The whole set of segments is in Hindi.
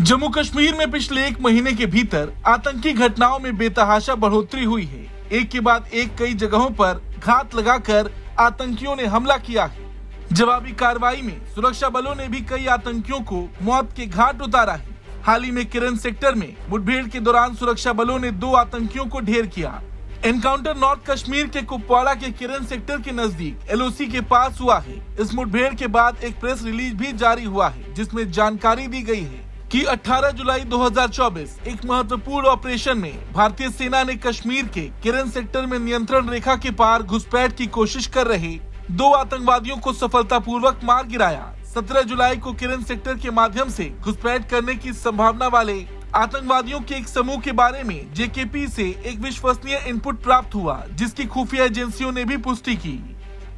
जम्मू कश्मीर में पिछले एक महीने के भीतर आतंकी घटनाओं में बेतहाशा बढ़ोतरी हुई है। एक के बाद एक कई जगहों पर घात लगाकर आतंकियों ने हमला किया है। जवाबी कार्रवाई में सुरक्षा बलों ने भी कई आतंकियों को मौत के घाट उतारा है। हाल ही में किरन सेक्टर में मुठभेड़ के दौरान सुरक्षा बलों ने 2 आतंकियों को ढेर किया। एनकाउंटर नॉर्थ कश्मीर के कुपवाड़ा के किरन सेक्टर के नजदीक एलओसी के पास हुआ है। इस मुठभेड़ के बाद एक प्रेस रिलीज भी जारी हुआ है, जिसमें जानकारी दी गई है कि 18 जुलाई 2024 एक महत्वपूर्ण ऑपरेशन में भारतीय सेना ने कश्मीर के किरन सेक्टर में नियंत्रण रेखा के पार घुसपैठ की कोशिश कर रहे 2 आतंकवादियों को सफलतापूर्वक मार गिराया। 17 जुलाई को किरन सेक्टर के माध्यम से घुसपैठ करने की संभावना वाले आतंकवादियों के एक समूह के बारे में जेकेपी से एक विश्वसनीय इनपुट प्राप्त हुआ, जिसकी खुफिया एजेंसियों ने भी पुष्टि की।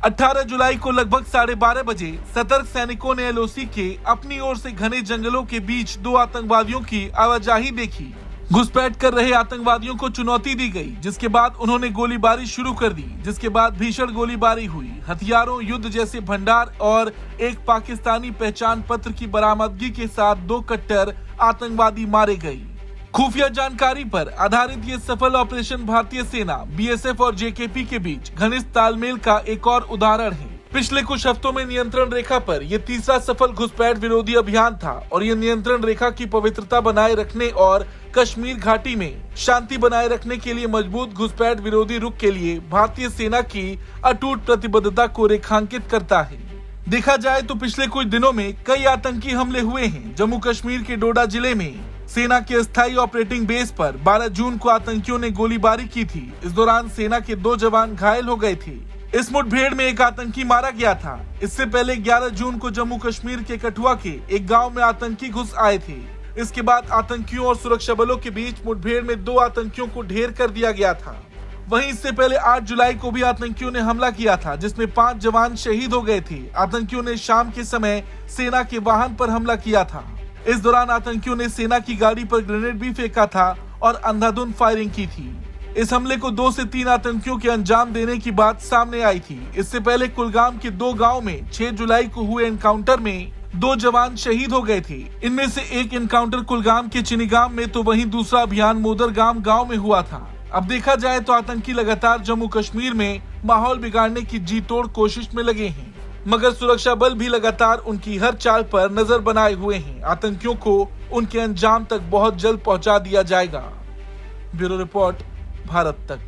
18 जुलाई को लगभग 12:30 बजे सतर्क सैनिकों ने एलओसी के अपनी ओर से घने जंगलों के बीच 2 आतंकवादियों की आवाजाही देखी। घुसपैठ कर रहे आतंकवादियों को चुनौती दी गई, जिसके बाद उन्होंने गोलीबारी शुरू कर दी, जिसके बाद भीषण गोलीबारी हुई। हथियारों, युद्ध जैसे भंडार और एक पाकिस्तानी पहचान पत्र की बरामदगी के साथ 2 कट्टर आतंकवादी मारे गए। खुफिया जानकारी पर आधारित ये सफल ऑपरेशन भारतीय सेना, बीएसएफ और जेकेपी के बीच घनिष्ठ तालमेल का एक और उदाहरण है। पिछले कुछ हफ्तों में नियंत्रण रेखा पर यह तीसरा सफल घुसपैठ विरोधी अभियान था और यह नियंत्रण रेखा की पवित्रता बनाए रखने और कश्मीर घाटी में शांति बनाए रखने के लिए मजबूत घुसपैठ विरोधी रुख के लिए भारतीय सेना की अटूट प्रतिबद्धता को रेखांकित करता है। देखा जाए तो पिछले कुछ दिनों में कई आतंकी हमले हुए हैं। जम्मू कश्मीर के डोडा जिले में सेना के अस्थायी ऑपरेटिंग बेस पर 12 जून को आतंकियों ने गोलीबारी की थी। इस दौरान सेना के 2 जवान घायल हो गए थे। इस मुठभेड़ में एक आतंकी मारा गया था। इससे पहले 11 जून को जम्मू कश्मीर के कठुआ के एक गांव में आतंकी घुस आए थे। इसके बाद आतंकियों और सुरक्षा बलों के बीच मुठभेड़ में 2 आतंकियों को ढेर कर दिया गया था। वहीं इससे पहले 8 जुलाई को भी आतंकियों ने हमला किया था, जिसमें 5 जवान शहीद हो गए थे। आतंकियों ने शाम के समय सेना के वाहन पर हमला किया था। इस दौरान आतंकियों ने सेना की गाड़ी पर ग्रेनेड भी फेंका था और अंधाधुंध फायरिंग की थी। इस हमले को 2 से 3 आतंकियों के अंजाम देने की बात सामने आई थी। इससे पहले कुलगाम के 2 गांव में 6 जुलाई को हुए एनकाउंटर में 2 जवान शहीद हो गए थे। इनमें से एक एनकाउंटर कुलगाम के चिनीगाम में, तो वहीं दूसरा अभियान मोदरगाम गांव में हुआ था। अब देखा जाए तो आतंकी लगातार जम्मू कश्मीर में माहौल बिगाड़ने की जी तोड़ कोशिश में लगे हैं, मगर सुरक्षा बल भी लगातार उनकी हर चाल पर नजर बनाए हुए हैं। आतंकियों को उनके अंजाम तक बहुत जल्द पहुंचा दिया जाएगा। ब्यूरो रिपोर्ट, भारत तक।